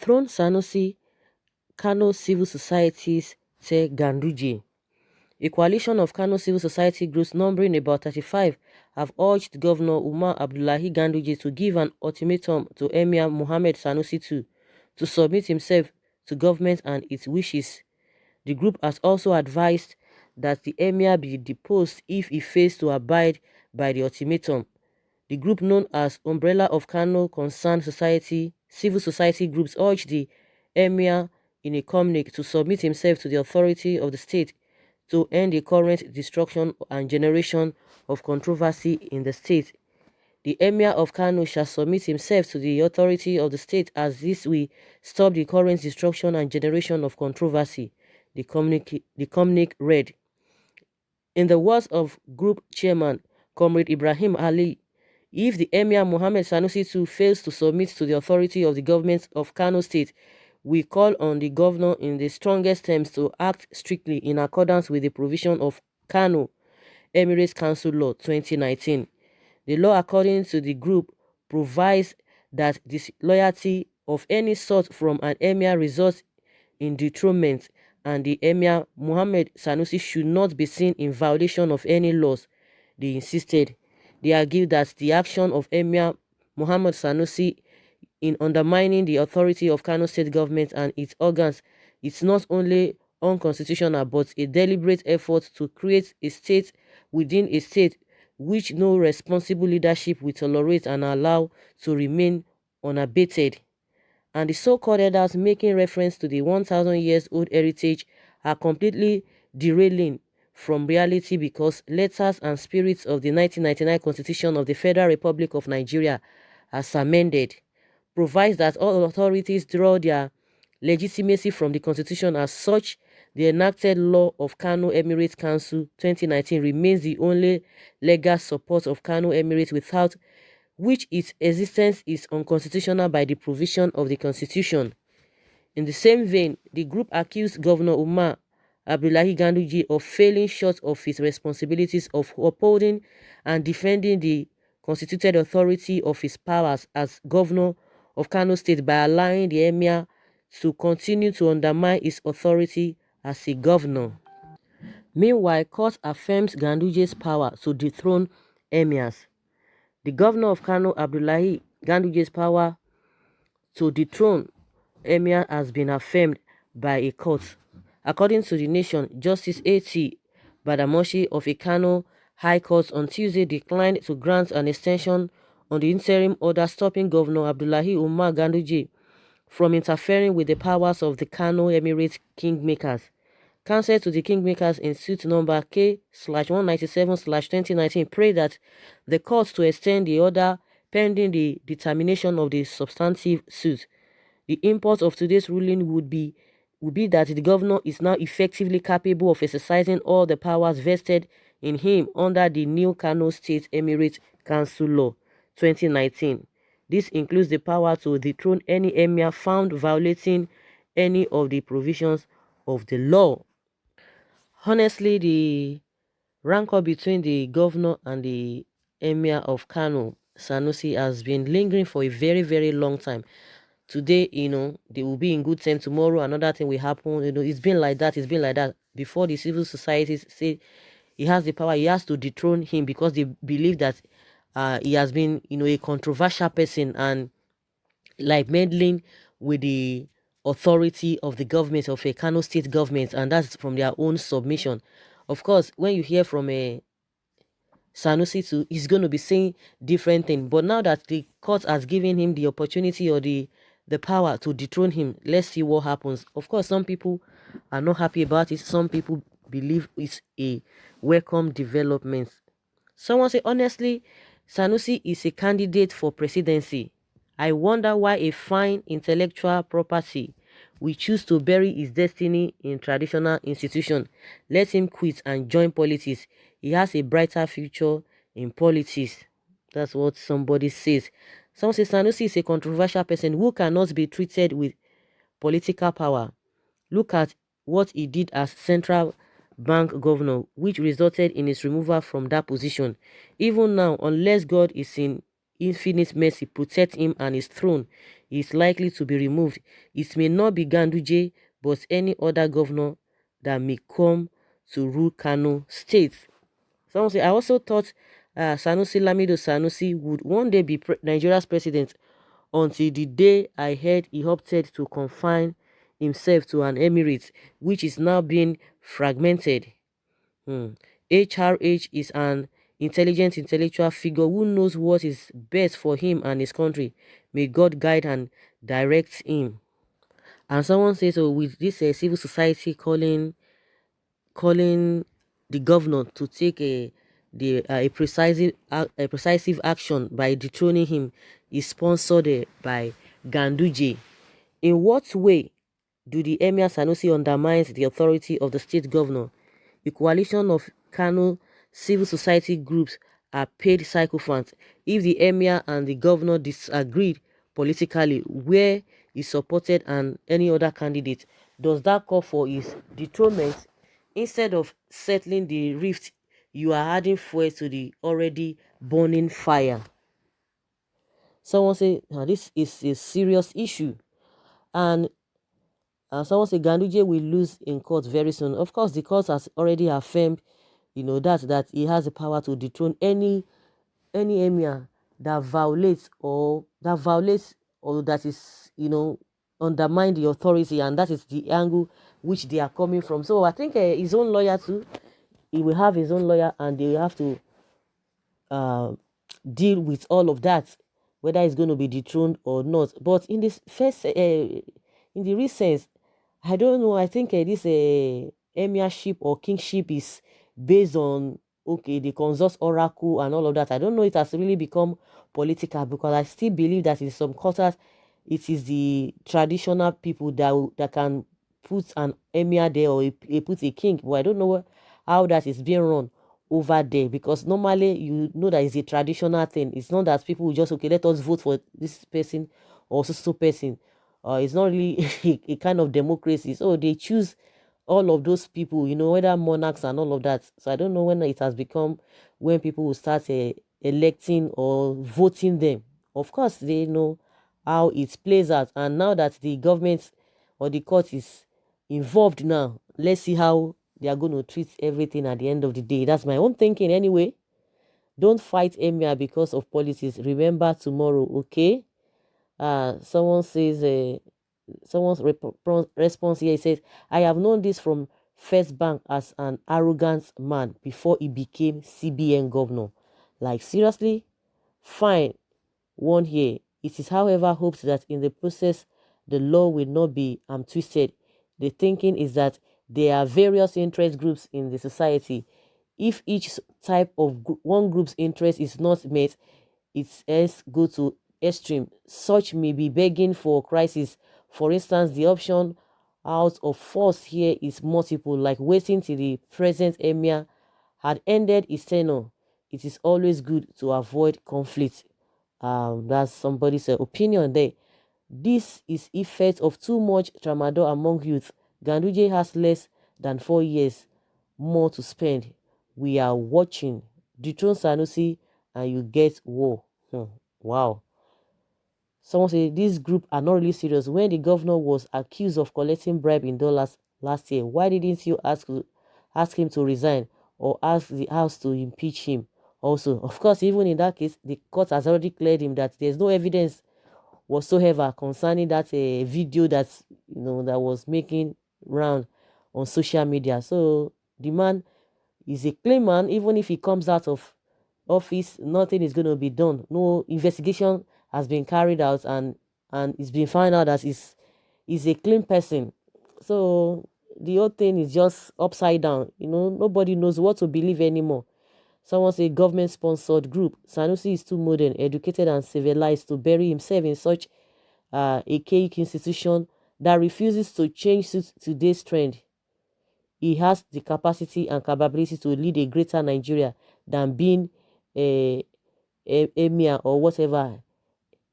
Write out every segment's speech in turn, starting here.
dethrone Sanusi, Kano civil societies tell Ganduje. A coalition of Kano civil society groups numbering about 35 have urged Governor Umar Abdullahi Ganduje to give an ultimatum to Emir Mohammed Sanusi to submit himself to government and its wishes. The group has also advised that the Emir be deposed if he fails to abide by the ultimatum. The group, known as Umbrella of Kano Concerned Society, civil society groups urged the Emir in a communique to submit himself to the authority of the state to end the current destruction and generation of controversy in the state. The Emir of Kano shall submit himself to the authority of the state, as this will stop the current destruction and generation of controversy, the communique read. In the words of Group Chairman Comrade Ibrahim Ali, if the Emir Mohammed Sanusi II fails to submit to the authority of the government of Kano State, we call on the governor in the strongest terms to act strictly in accordance with the provision of Kano Emirs Council Law 2019. The law, according to the group, provides that disloyalty of any sort from an emir results in dethronement, and the Emir Mohammed Sanusi should not be seen in violation of any laws, they insisted. They argued that the action of Emir Mohammed Sanusi in undermining the authority of Kano state government and its organs is not only unconstitutional but a deliberate effort to create a state within a state which no responsible leadership will tolerate and allow to remain unabated. And the so-called elders, making reference to the 1,000 years old heritage, are completely derailing from reality, because letters and spirits of the 1999 Constitution of the Federal Republic of Nigeria, as amended, provides that all authorities draw their legitimacy from the Constitution. As such, the enacted law of Kano Emirate Council 2019 remains the only legal support of Kano Emirate, without which its existence is unconstitutional by the provision of the Constitution. In the same vein, the group accused Governor Umar Abdullahi Ganduje of falling short of his responsibilities of upholding and defending the constituted authority of his powers as governor of Kano State by allowing the emir to continue to undermine his authority as a governor. Meanwhile, court affirms Ganduje's power to dethrone emirs. The governor of Kano, Abdullahi Ganduje's power to dethrone emir has been affirmed by a court. According to The Nation, Justice A.T. Badamoshi of a Kano High Court on Tuesday declined to grant an extension on the interim order stopping Governor Abdullahi Umar Ganduje from interfering with the powers of the Kano Emirate kingmakers. Counsel to the kingmakers in suit number K/197/2019 prayed that the court to extend the order pending the determination of the substantive suit. The import of today's ruling would be that the governor is now effectively capable of exercising all the powers vested in him under the new Kano State Emirate Council Law 2019. This includes the power to dethrone any emir found violating any of the provisions of the law. Honestly, the rancor between the governor and the emir of Kano, Sanusi, has been lingering for a very, very long time. Today, they will be in good time. Tomorrow, another thing will happen. It's been like that. It's been like that. Before the civil societies say he has the power, he has to dethrone him because they believe that he has been, a controversial person and like meddling with the authority of the government, of a Kano state government, and that's from their own submission. Of course, when you hear from a Sanusi too, he's going to be saying different things. But now that the court has given him the opportunity or the power to dethrone him, let's see what happens. Of course, some people are not happy about it. Some people believe it's a welcome development. Someone say, honestly, Sanusi is a candidate for presidency. I wonder why a fine intellectual property will choose to bury his destiny in traditional institution. Let him quit and join politics. He has a brighter future in politics. That's what somebody says. Someone says Sanusi is a controversial person who cannot be treated with political power. Look at what he did as central bank governor, which resulted in his removal from that position. Even now, unless God is in infinite mercy protect him and his throne is likely to be removed, it may not be Ganduje, but any other governor that may come to rule Kano State. Someone say, I also thought Sanusi Lamido Sanusi would one day be Nigeria's president until the day I heard he opted to confine himself to an emirate, which is now being fragmented. HRH is an intelligent intellectual figure who knows what is best for him and his country. May God guide and direct him. And someone says, so with this civil society calling the governor to take a precisive action by dethroning him is sponsored by Ganduje. In what way do the Emir Sanusi undermines the authority of the state governor? A coalition of Kano civil society groups are paid sycophants. If the Emir and the governor disagreed politically, where he supported and any other candidate, does that call for his dethronement? Instead of settling the rift, you are adding fuel to the already burning fire. Someone say, this is a serious issue. And someone say Ganduje will lose in court very soon. Of course, the court has already affirmed, that he has the power to dethrone any emir that violates or that is, undermine the authority, and that is the angle which they are coming from. So I think his own lawyer too, he will have his own lawyer, and they will have to uh, deal with all of that, whether it's going to be dethroned or not. But in this first, in the recent, I don't know. I think this emirship or kingship is based on, okay, the consult oracle and all of that. I don't know. It has really become political, because I still believe that in some quarters, it is the traditional people that can put an emir there, or put a king. But I don't know how that is being run over there, because normally you know that it's a traditional thing. It's not that people will just, okay, let us vote for this person or so person. It's not really a kind of democracy. So they choose all of those people, whether monarchs and all of that. So I don't know when it has become, when people will start electing or voting them. Of course, they know how it plays out. And now that the government or the court is involved now, let's see how they are going to treat everything at the end of the day. That's my own thinking anyway. Don't fight Emir because of politics. Remember tomorrow, okay? Someone says, someone's response here says, I have known this from First Bank as an arrogant man before he became CBN governor. Like, seriously? Fine. One here. It is, however, hoped that in the process, the law will not be twisted. The thinking is that there are various interest groups in the society. If each type of one group's interest is not met, its ends go to extreme. Such may be begging for crisis. For instance, the option out of force here is multiple, like waiting till the present emir had ended his tenure. It is always good to avoid conflict. That's somebody's opinion there. This is effect of too much tramadol among youth. Ganduje has less than 4 years more to spend. We are watching. Dethrone Sanusi and you get war. Wow. Someone say this group are not really serious. When the governor was accused of collecting bribe in dollars last year, why didn't you ask him to resign or ask the house to impeach him? Also, of course, even in that case, the court has already cleared him that there's no evidence whatsoever concerning that video that was making round on social media. So the man is a clean man. Even if he comes out of office, nothing is going to be done. No investigation has been carried out, and it's been found out that he's a clean person. So the whole thing is just upside down. Nobody knows what to believe anymore. Someone say government-sponsored group. Sanusi is too modern, educated, and civilized to bury himself in such a archaic institution that refuses to change today's trend. He has the capacity and capability to lead a greater Nigeria than being a emir or whatever,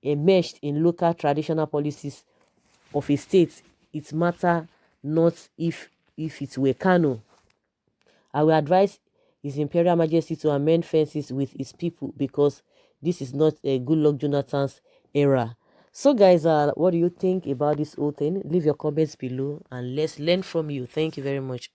enmeshed in local traditional policies of a state. It matter not if it were Kano. I will advise His Imperial Majesty to amend fences with his people, because this is not a good luck Jonathan's era. So guys, what do you think about this whole thing? Leave your comments below and let's learn from you. Thank you very much.